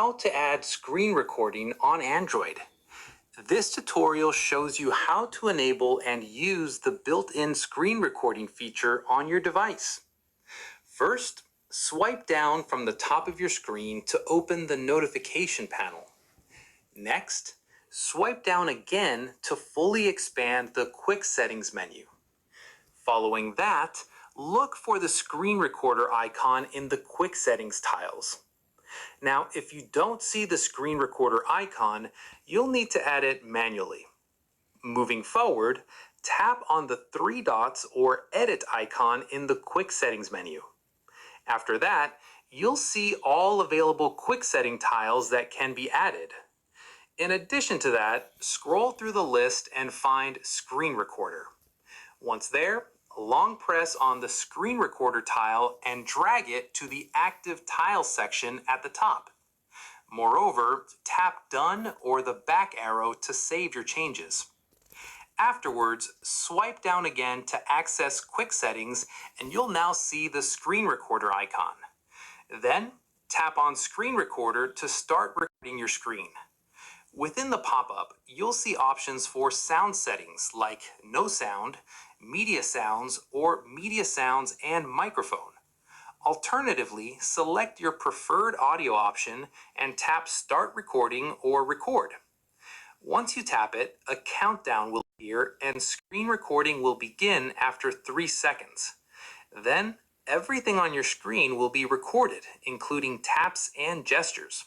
how to add screen recording on Android. This tutorial shows you how to enable and use the built-in screen recording feature on your device. First, swipe down from the top of your screen to open the notification panel. Next, swipe down again to fully expand the Quick Settings menu. Following that, look for the screen recorder icon in the Quick Settings tiles. Now, if you don't see the screen recorder icon, you'll need to add it manually. Moving forward, tap on the three dots or edit icon in the Quick Settings menu. After that, you'll see all available quick setting tiles that can be added. In addition to that, scroll through the list and find Screen Recorder. Once there, long press on the Screen Recorder tile and drag it to the Active Tile section at the top. Moreover, tap Done or the back arrow to save your changes. Afterwards, swipe down again to access Quick Settings and you'll now see the Screen Recorder icon. Then, tap on Screen Recorder to start recording your screen. Within the pop-up, you'll see options for sound settings like no sound, media sounds, or media sounds and microphone. Alternatively, select your preferred audio option and tap Start Recording or Record. Once you tap it, a countdown will appear and screen recording will begin after 3 seconds. Then, everything on your screen will be recorded, including taps and gestures.